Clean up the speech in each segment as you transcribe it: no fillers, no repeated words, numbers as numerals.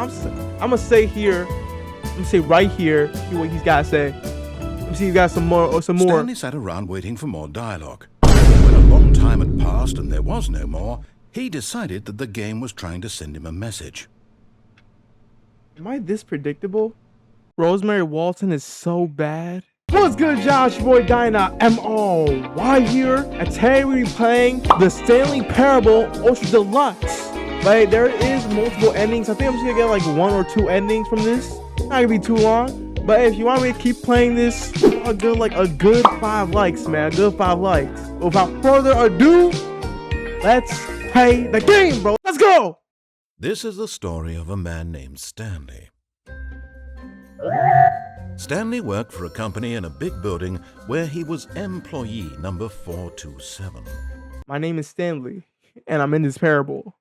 I'm gonna say here. I'm gonna say right here. See what he's got to say. Let me see if you got some more. Stanley sat around waiting for more dialogue. When a long time had passed and there was no more, he decided that the game was trying to send him a message. Am I this predictable? Rosemary Walton is so bad. What's good, Josh? Your boy DynaMRY here, and today we're playing the Stanley Parable Ultra Deluxe. Like, there is multiple endings. I think I'm just gonna get like 1 or 2 endings from this. Not gonna be too long, but if you want me to keep playing this, a good 5 likes, man. A good 5 likes. Without further ado, let's play the game, bro. Let's go. This is the story of a man named Stanley. Stanley worked for a company in a big building where he was employee number 427. My name is Stanley, and I'm in this parable.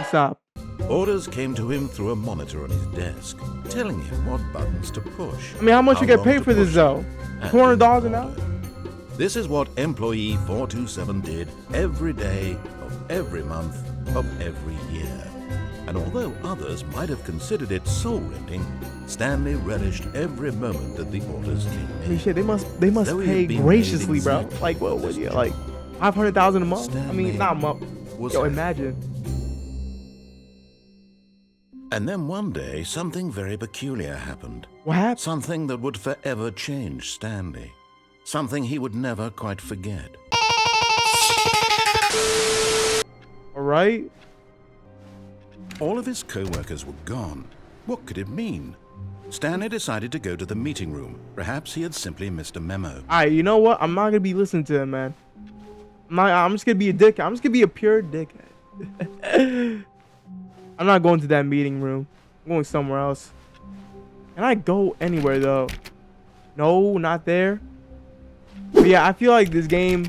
Stop. Orders came to him through a monitor on his desk, telling him what buttons to push. I mean, how much you get paid for this, though? $200 an hour? This is what employee 427 did every day of every month of every year. And although others might have considered it soul-rending, Stanley relished every moment that the orders came in. I mean, shit, they must pay graciously, bro. Like, what would you, like, $500,000 a month? Stanley, I mean, not a month. Yo, imagine. And then one day, something very peculiar happened. What happened? Something that would forever change Stanley. Something he would never quite forget. All right. All of his co-workers were gone. What could it mean? Stanley decided to go to the meeting room. Perhaps he had simply missed a memo. All right, you know what? I'm not gonna be listening to him, man. I'm just gonna be a dick. I'm just gonna be a pure dickhead. I'm not going to that meeting room. I'm going somewhere else. Can I go anywhere though? No, not there. But yeah, I feel like this game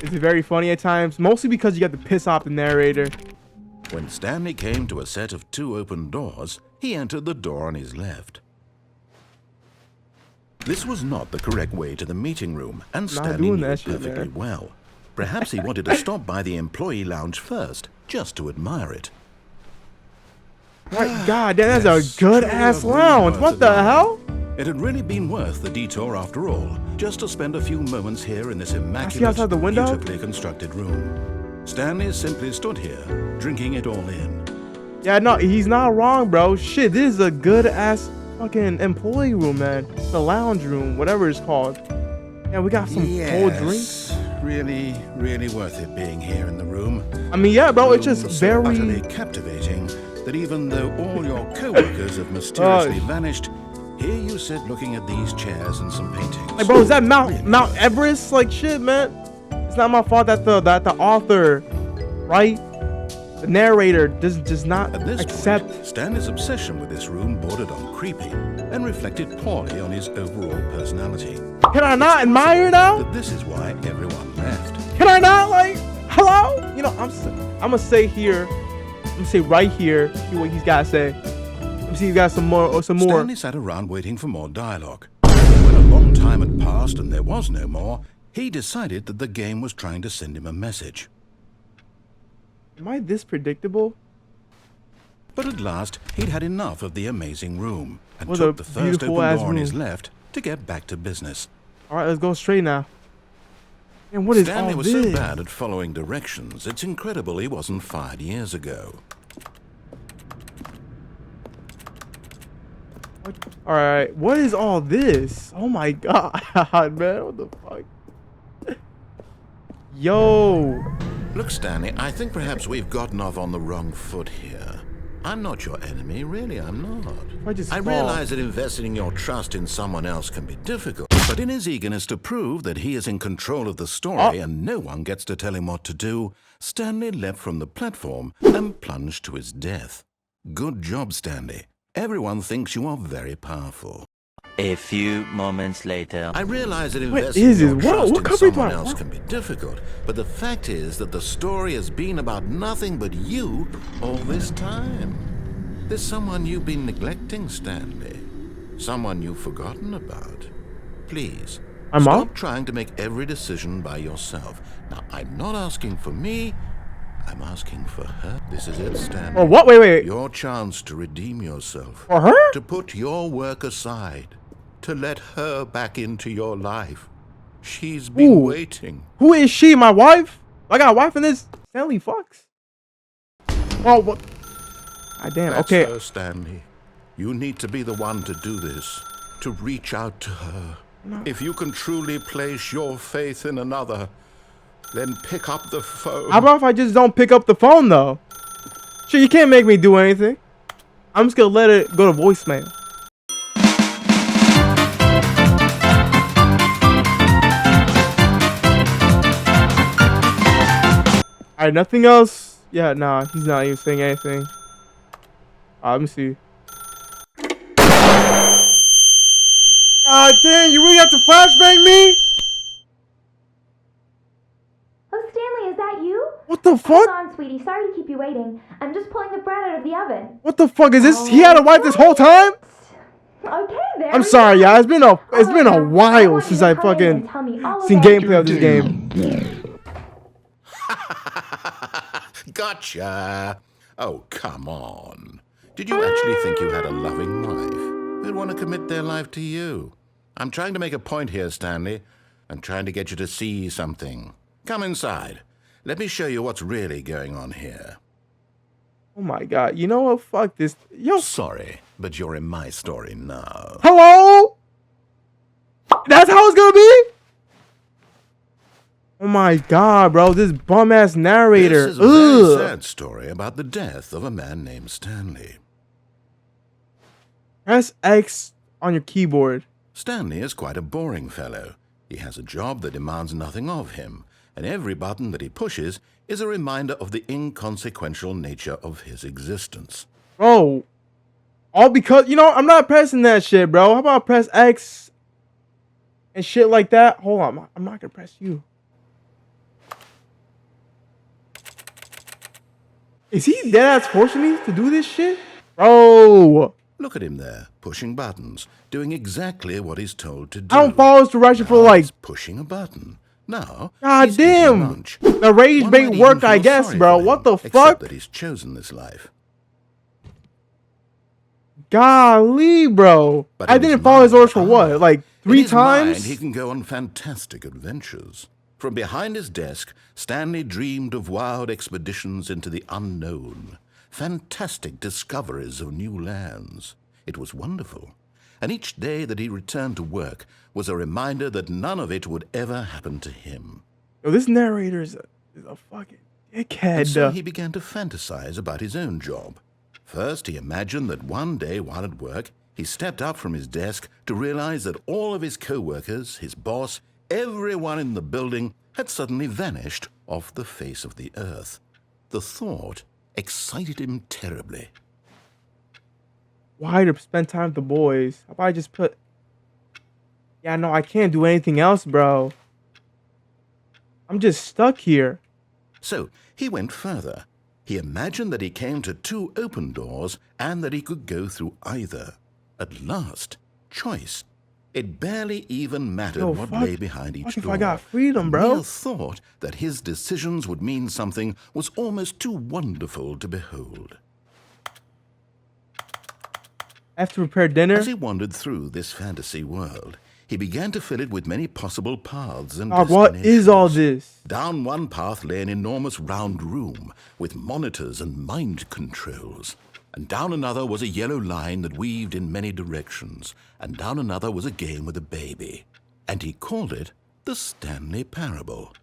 is very funny at times, mostly because you got to piss off the narrator. When Stanley came to a set of 2 open doors, he entered the door on his left. This was not the correct way to the meeting room, and Stanley knew it perfectly well. Perhaps he wanted to stop by the employee lounge first, just to admire it. My God, that's a good-ass lounge. What the hell? It had really been worth the detour after all, just to spend a few moments here in this immaculate, beautifully constructed room. Stanley simply stood here, drinking it all in. Yeah, no, he's not wrong, bro. Shit, this is a good-ass fucking employee room, man. The lounge room, whatever it's called. Yeah, we got some cold drinks. Really, really worth it being here in the room. I mean, yeah, bro, it's just very utterly captivating that even though all your co-workers have mysteriously vanished, here you sit looking at these chairs and some paintings. Like, bro, is that Mount Everest? Like, shit, man. It's not my fault that the author, right? The narrator does not accept. Point, Stanley's obsession with this room bordered on creepy and reflected poorly on his overall personality. Can I not admire now? But this is why everyone left. Can I not, like, hello? You know, I'm gonna say here. I'm gonna say right here. See what he's got to say. Let me see if you got some more. Stanley sat around waiting for more dialogue. When a long time had passed and there was no more, he decided that the game was trying to send him a message. Am I this predictable? But at last, he'd had enough of the amazing room and took the first open door on his left to get back to business. All right, let's go straight now. And what is Stanley all was this? so bad at following directions, it's incredible he wasn't fired years ago. All right, what is all this? Oh my God, man, what the fuck? Yo. Look, Stanley, I think perhaps we've gotten off on the wrong foot here. I'm not your enemy, really, I'm not. I realize that investing your trust in someone else can be difficult, but in his eagerness to prove that he is in control of the story and no one gets to tell him what to do, Stanley leapt from the platform and plunged to his death. Good job, Stanley. Everyone thinks you are very powerful. A few moments later. I realize that investing your trust in someone else can be difficult, but the fact is that the story has been about nothing but you all this time. There's someone you've been neglecting, Stanley. Someone you've forgotten about. Please, stop trying to make every decision by yourself. Now, I'm not asking for me, I'm asking for her. This is it, Stanley. Or what? Wait. Your chance to redeem yourself. For her? To put your work aside. To let her back into your life. She's been waiting. Who is she? My wife? I got a wife in this. Stanley fucks. Oh, what? God damn. That's okay. her, Stanley. You need to be the one to do this. To reach out to her. No. If you can truly place your faith in another, then pick up the phone. How about if I just don't pick up the phone, though? Shit, you can't make me do anything. I'm just gonna let it go to voicemail. Alright, nothing else. Yeah, nah, he's not even saying anything. Let me see. God damn, you really have to flashbang me? Oh, Stanley, is that you? What the fuck? Hold on, sweetie. Sorry to keep you waiting. I'm just pulling the bread out of the oven. What the fuck is this? He had a wife this whole time? Okay, there. I'm sorry, y'all. It's been a while since I fucking seen gameplay of this game. Gotcha. Oh, come on. Did you actually think you had a loving wife who'd want to commit their life to you? I'm trying to make a point here, Stanley. I'm trying to get you to see something. Come inside. Let me show you what's really going on here. Oh my god. You know what? Fuck this. Yo. Sorry, but you're in my story now. Hello? That's how it's gonna be? Oh my god, bro. This bum ass narrator. This is a very sad story about the death of a man named Stanley. Press X on your keyboard. Stanley is quite a boring fellow. He has a job that demands nothing of him, and every button that he pushes is a reminder of the inconsequential nature of his existence. Bro, all because, you know, I'm not pressing that shit, bro. How about press X and shit like that? Hold on, I'm not gonna press you. Is he dead ass forcing me to do this shit? Bro. Look at him there, pushing buttons, doing exactly what he's told to do. I don't follow his direction for like... He's pushing a button. Now, God damn. The Ragebait worked, I guess, bro. What the fuck? Except that he's chosen this life. Golly, bro. But I didn't follow his orders for what? Like 3 times? In his mind, he can go on fantastic adventures. From behind his desk, Stanley dreamed of wild expeditions into the unknown. Fantastic discoveries of new lands. It was wonderful. And each day that he returned to work was a reminder that none of it would ever happen to him. Yo, this narrator is a fucking dickhead. And so he began to fantasize about his own job. First, he imagined that one day while at work, he stepped up from his desk to realize that all of his co-workers, his boss, everyone in the building had suddenly vanished off the face of the earth. The thought excited him terribly. Why to spend time with the boys? How about I just put... Yeah, no, I can't do anything else, bro. I'm just stuck here. So he went further. He imagined that he came to 2 open doors and that he could go through either. At last, choice. It barely even mattered what lay behind each door. If I got freedom, bro. The mere thought that his decisions would mean something was almost too wonderful to behold. I have to prepare dinner? As he wandered through this fantasy world, he began to fill it with many possible paths and destinations. What is all this? Down one path lay an enormous round room with monitors and mind controls. And down another was a yellow line that weaved in many directions. And down another was a game with a baby. And he called it the Stanley Parable.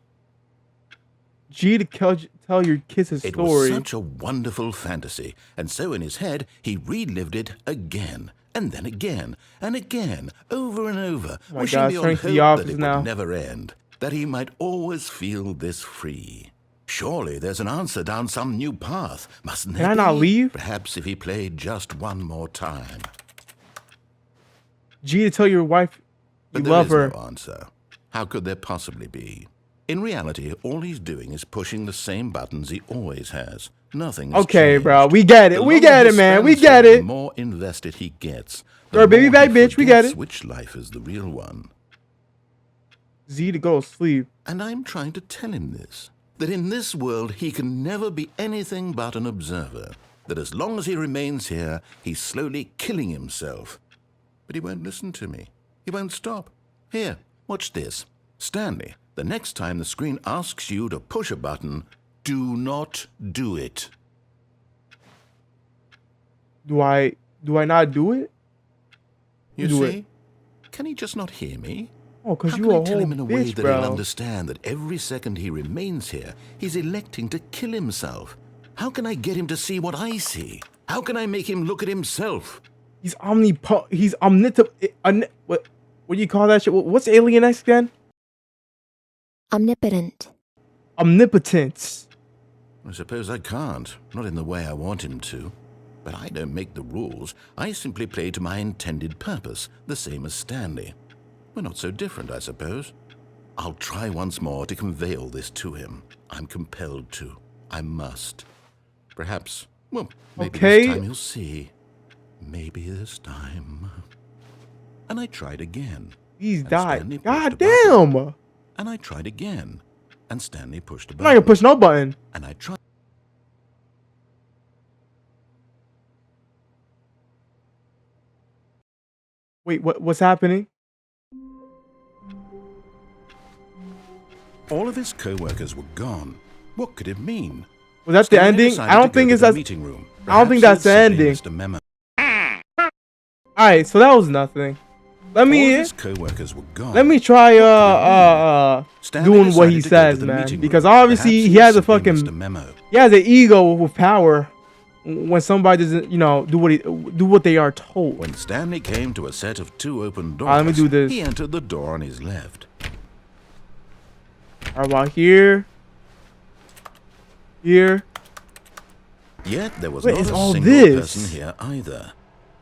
G to tell your kids a story. It was such a wonderful fantasy. And so in his head, he relived it again. And then again. And again. Over and over. Oh my wishing God, beyond turning to hope the that it now. would never end. That he might always feel this free. Surely there's an answer down some new path, mustn't there? Can I not leave? Perhaps if he played just one more time. G to tell your wife you love her. But there is no answer. How could there possibly be? In reality, all he's doing is pushing the same buttons he always has. Nothing has Okay, changed. bro. We get it. We get it, man. We get The it. more invested he gets, You're a baby back bitch. We get it. Which life is the real one? Z to go to sleep. And I'm trying to tell him this. that in this world he can never be anything but an observer, that as long as he remains here, he's slowly killing himself. But he won't listen to me. He won't stop. Here, watch this. Stanley, the next time the screen asks you to push a button, do not do it. Do I not do it? You do see? Can he just not hear me? Oh, because How you can a I whole tell him in a way bitch, that bro. he'll understand that every second he remains here, he's electing to kill himself? How can I get him to see what I see? How can I make him look at himself? He's omnipotent. What do you call that shit? What's Alien X again? Omnipotent. Omnipotence. I suppose I can't, not in the way I want him to. But I don't make the rules. I simply play to my intended purpose, the same as Stanley. We're not so different, I suppose. I'll try once more to convey all this to him. I'm compelled to. I must. Perhaps, well, maybe this time he'll see. Maybe this time. And I tried again. He's And died. Stanley pushed God a button. damn. And I tried again. And Stanley pushed a I'm button. not gonna push no button. And I tried. Wait, what's happening? All of his co-workers were gone. What could it mean? Was that the Stanley ending? decided I to don't think go it's to the as. meeting room. I don't think Perhaps that's the he'd simply ending. missed a memo. Alright, so that was nothing. Let All of me his co-workers were gone. let me try Stanley doing what he decided to go to says, the man. meeting Because room. obviously Perhaps he he'd has a simply missed fucking memo. he has an ego with power when somebody doesn't, you know, do what they are told. When Stanley came to a set of 2 open doors, Let me do this. he entered the door on his left. How about here? Here. Yet there was What not is a all single this? person here either.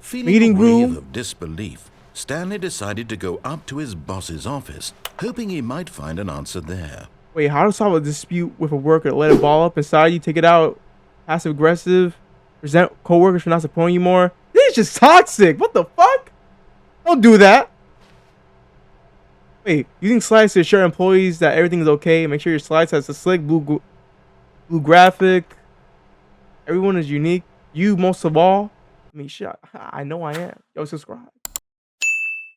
Feeling Meeting a wave room? of disbelief, Stanley decided to go up to his boss's office, hoping he might find an answer there. Wait, how to solve a dispute with a worker? Let it ball up inside you, take it out. Passive aggressive. Resent coworkers for not supporting you more. This is just toxic. What the fuck? Don't do that. Wait, using slides to assure employees that everything is okay. Make sure your slides has a slick blue graphic. Everyone is unique. You most of all. I mean, shit. I know I am. Yo, subscribe.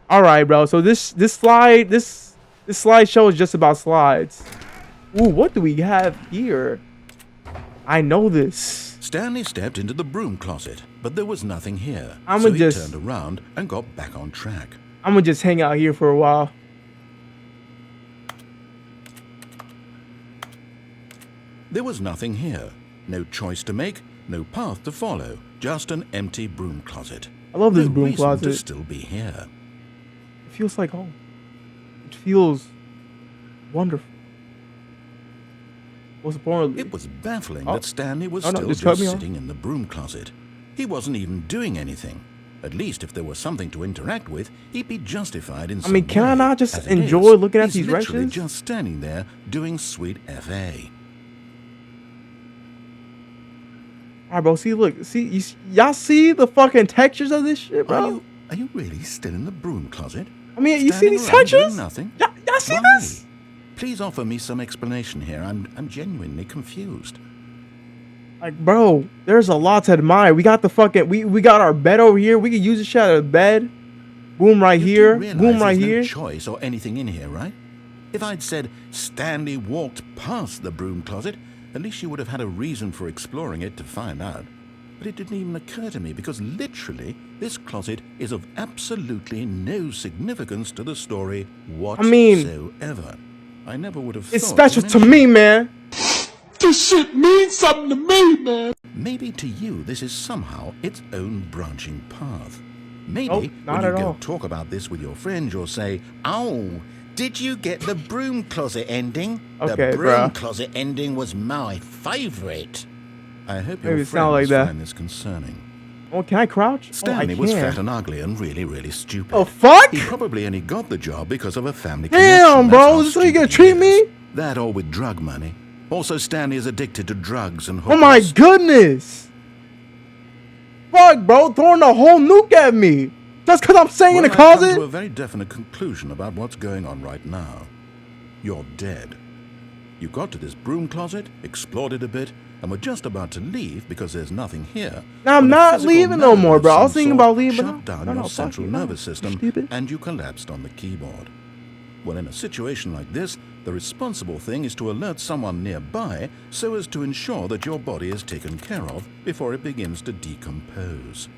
All right, bro. So this slideshow is just about slides. Ooh, what do we have here? I know this. Stanley stepped into the broom closet, but there was nothing here. I'ma So he just- turned around and got back on track. I'm gonna just hang out here for a while. There was nothing here. No choice to make, no path to follow. Just an empty broom closet. I love this No broom reason closet. to still be here. It feels like home. It feels wonderful. Most importantly, It was baffling Oh. that Stanley was Oh, no, still just cut just me off. sitting in the broom closet. He wasn't even doing anything. At least if there was something to interact with, he'd be justified in some mean, can I way. not just As it enjoy is, looking at he's these literally wretches? just standing there doing sweet FA. alright, bro. See, look, see, y'all see the fucking textures of this shit, bro? Are you really still in the broom closet? I mean, you see Standing these around doing textures? nothing? Y'all see Why? this? Please offer me some explanation here. I'm genuinely confused. Like, bro, there's a lot to admire. We got the fucking, we got our bed over here. We can use this shit out of bed. Boom right You here. do realize Boom right there's here. no choice or anything in here, right? If I'd said Stanley walked past the broom closet, at least you would have had a reason for exploring it to find out. But it didn't even occur to me because literally this closet is of absolutely no significance to the story whatsoever. I never would have It's thought special to to mention me, man. This shit means something to me, man. Maybe to you this is somehow its own branching path. Maybe Nope, not when you at go all. talk about this with your friends, you'll say, "Oh, did you get the broom closet ending? Okay, the broom bruh. closet ending was my favorite." I hope Maybe your it sound like friends that. find this concerning. Oh, can I crouch? Stanley oh, I was can. fat and ugly and really, really stupid. Oh, fuck? He probably only got the job because of a family Damn, connection. bro, That's how is this how you gonna stupid he treat me? is. That or with drug money. Also, Stanley is addicted to drugs and Oh my hookers. goodness. Fuck, bro, throwing a whole nuke at me. Just because I'm staying in the Well, I've come closet? to a very definite conclusion about what's going on right now. You're dead. You got to this broom closet, explored it a bit, and were just about to leave because there's nothing here. Now, I'm when a not physical leaving no malady more, of bro. I was some thinking sort about leaving. shut down your central nervous system, Stupid. and you collapsed on the keyboard. Well, in a situation like this, the responsible thing is to alert someone nearby so as to ensure that your body is taken care of before it begins to decompose.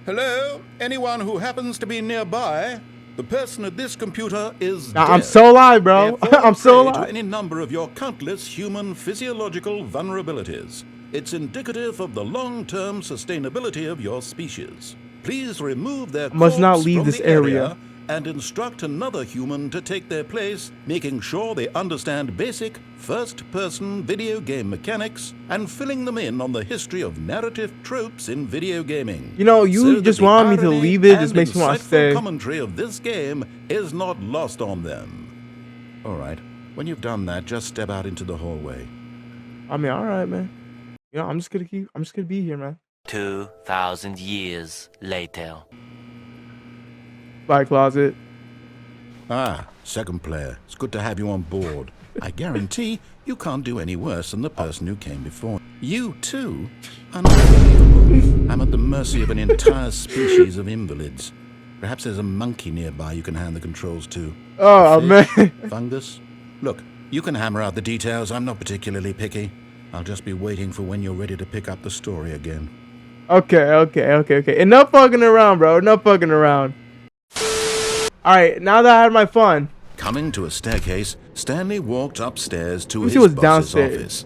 Hello? Anyone who happens to be nearby? The person at this computer is Nah, dead. I'm still alive, bro. Therefore, I'm still prey to alive. any number of your countless human physiological vulnerabilities. It's indicative of the long-term sustainability of your species. Please remove their Must not corpse leave from this the area. and instruct another human to take their place, making sure they understand basic first-person video game mechanics and filling them in on the history of narrative tropes in video gaming. You know, you so that just the want me to irony leave it, just and makes me want to insightful stay. commentary of this game is not lost on them. All right, when you've done that, just step out into the hallway. I mean, all right, man. You know, I'm just gonna be here, man. 2,000 years later. Bye, closet. Ah, second player. It's good to have you on board. I guarantee you can't do any worse than the person who came before. You, too? Unbelievable. I'm at the mercy of an entire species of invalids. Perhaps there's a monkey nearby you can hand the controls to. Oh, A fish? man. Fungus? Look, you can hammer out the details. I'm not particularly picky. I'll just be waiting for when you're ready to pick up the story again. Okay. Enough fucking around, bro. Enough fucking around. All right, now that I had my fun. Coming to a staircase, Stanley walked upstairs to Let me his see what's boss's downstairs. office.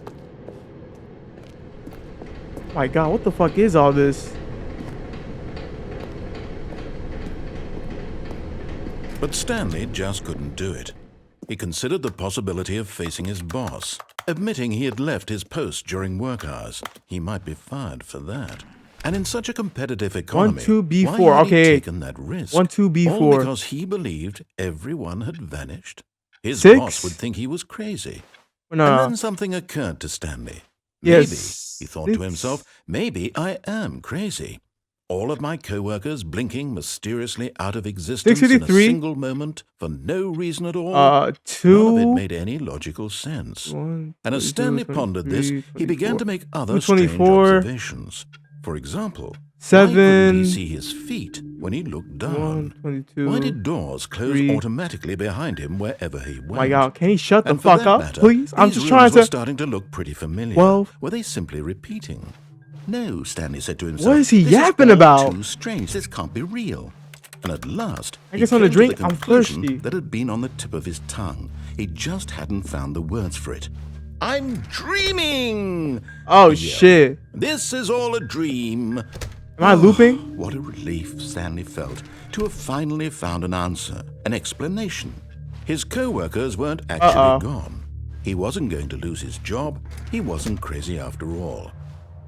My God, what the fuck is all this? But Stanley just couldn't do it. He considered the possibility of facing his boss, admitting he had left his post during work hours. He might be fired for that. And in such a competitive economy, 12B4, why had okay. he taken that risk? 12B4. All because he believed everyone had vanished. His 6? boss would think he was crazy. No. And then something occurred to Stanley. Yes, Maybe, he thought to 6. himself, maybe I am crazy. All of my co-workers blinking mysteriously out of existence in a 653. single moment for no reason at all. 2. None of it made any logical sense. 1, And as 22, Stanley pondered this, 23, he began 24, to make other strange 224, observations. For example, 7, why couldn't he see his feet when he looked 1, down? 22. Why did doors close 3. automatically behind him wherever he went? My God, can he shut the And for fuck that up, matter, please? I'm these just rooms trying were to. starting to look pretty familiar. 12. Were they simply repeating? No, Stanley said to himself. What is he "This yapping all about?" Too strange. This can't be real. And at last, I he guess on the came to drink, the I'm conclusion thirsty. that had been on the tip of his tongue. He just hadn't found the words for it. I'm dreaming. Oh, Yeah. shit. This is all a dream. Am I looping? What a relief Stanley felt to have finally found an answer, an explanation. His co-workers weren't actually gone. He wasn't going to lose his job. He wasn't crazy after all.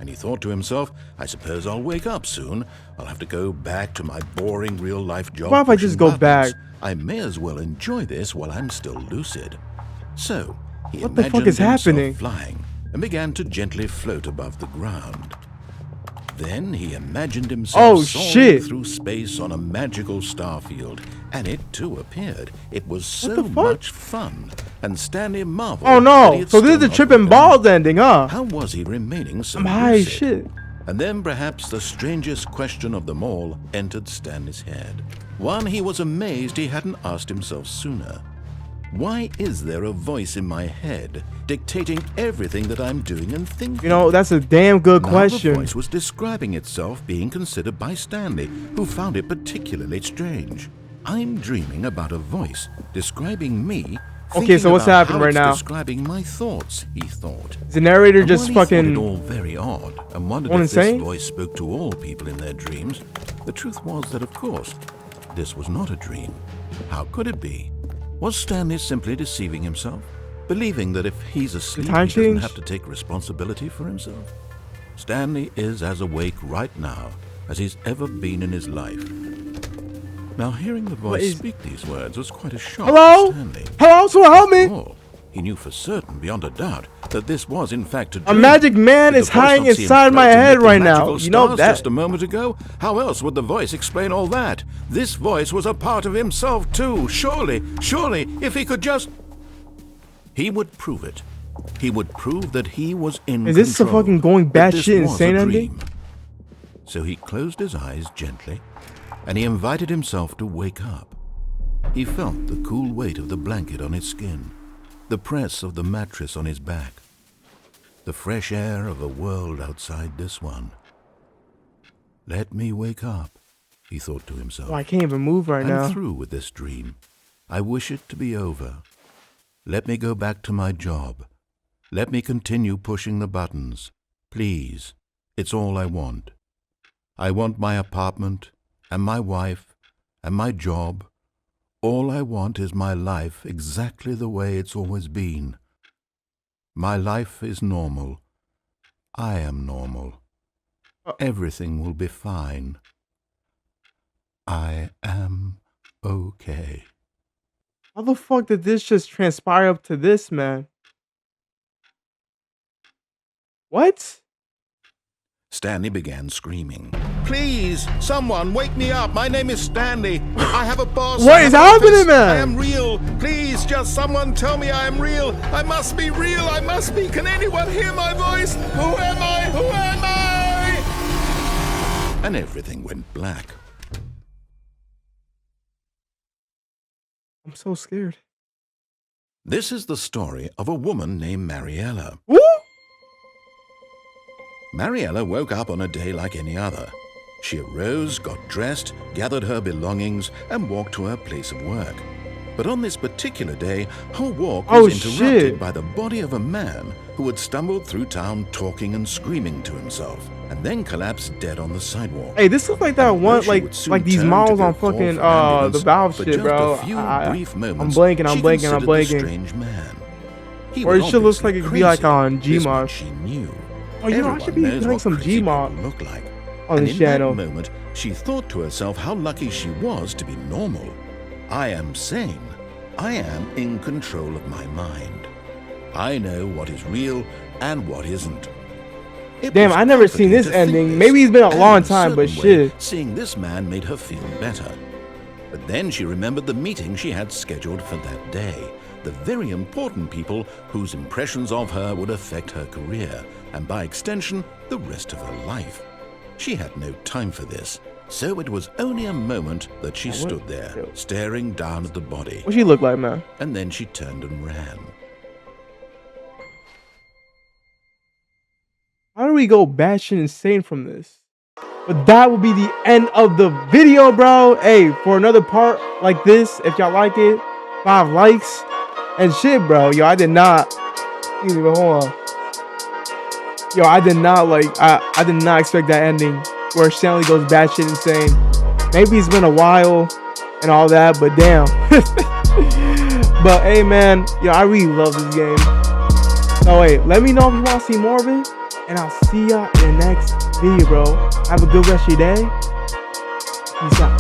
And he thought to himself, I suppose I'll wake up soon. I'll have to go back to my boring real-life job. What if I pushing just go buttons. back? I may as well enjoy this while I'm still lucid. So, he What the fuck imagined is himself happening? flying and began to gently float above the ground. Then he imagined himself soaring shit. through space on a magical starfield, and it too appeared. It was so the fuck? much fun, and Stanley marveled. Oh that he no. had So this is still the not tripping remembered. balls ending, huh? How was he remaining so I'm high as lucid? shit. And then perhaps the strangest question of them all entered Stanley's head. One he was amazed he hadn't asked himself sooner. Why is there a voice in my head dictating everything that I'm doing and thinking? You know, that's a damn good Now question. the voice was describing itself being considered by Stanley, who found it particularly strange. I'm dreaming about a voice describing me. Okay, thinking so what's about happening how right it's now? Describing my thoughts, he thought. Is the narrator And just while he thought fucking. it all very odd and wondered going if insane? this voice spoke to all people in their dreams, the truth was that, of course, this was not a dream. How could it be? Was Stanley simply deceiving himself, believing that if he's asleep, he time doesn't change? have to take responsibility for himself? Stanley is as awake right now as he's ever been in his life. Now, hearing the voice is- speak these words was quite a shock Hello? to Stanley. Hello, someone help me! All. He knew for certain, beyond a doubt, that this was in fact a A dream. magic man Did is the voice hiding not see him inside my float head amid the right now. magical You know stars that. just a moment ago? How else would the voice explain all that? This voice was a part of himself too. Surely, if he could just... He would prove it. He would prove that he was in control. Is this a fucking going that this batshit was insane a ending? dream. So he closed his eyes gently, and he invited himself to wake up. He felt the cool weight of the blanket on his skin, the press of the mattress on his back, the fresh air of a world outside this one. Let me wake up, he thought to himself. Oh, I can't even move right now. I'm through with this dream. I wish it to be over. Let me go back to my job. Let me continue pushing the buttons. Please, it's all I want. I want my apartment, and my wife, and my job. All I want is my life exactly the way it's always been. My life is normal. I am normal. Everything will be fine. I am okay. How the fuck did this just transpire up to this, man? What? Stanley began screaming. Please, someone wake me up. My name is Stanley. I have a boss. What is happening, man? I am real. Please, just someone tell me I am real. I must be real. I must be. Can anyone hear my voice? Who am I? Who am I? And everything went black. I'm so scared. This is the story of a woman named Mariella. Woo! Mariella woke up on a day like any other. She arose, got dressed, gathered her belongings, and walked to her place of work. But on this particular day, her walk was interrupted by the body of a man who had stumbled through town talking and screaming to himself, and then collapsed dead on the sidewalk. Hey, this looks like that one, like these models on fucking the Valve shit, bro. I'm blanking. Strange man. Or it should look like it could be like on Gmod. She knew. Oh, you know, I should be doing some Gmod look like. on this channel. In that moment, she thought to herself how lucky she was to be normal. I am sane. I am in control of my mind. I know what is real and what isn't. Damn, I never seen this ending. Maybe it's been a long time, but shit. Seeing this man made her feel better. But then she remembered the meeting she had scheduled for that day. The very important people whose impressions of her would affect her career, and by extension, the rest of her life. She had no time for this, so it was only a moment that she stood there, staring down at the body. What she look like, man? And then she turned and ran. How do we go batshit insane from this? But that will be the end of the video, bro. Hey, for another part like this, if y'all like it, 5 likes and shit, bro. Yo, I did not. Excuse me, but hold on. Yo, I did not I did not expect that ending where Stanley goes batshit insane. Maybe it's been a while and all that, but damn. But hey, man, yo, I really love this game. So wait, let me know if you want to see more of it, and I'll see ya in the next video, bro. Have a good rest of your day. Peace out.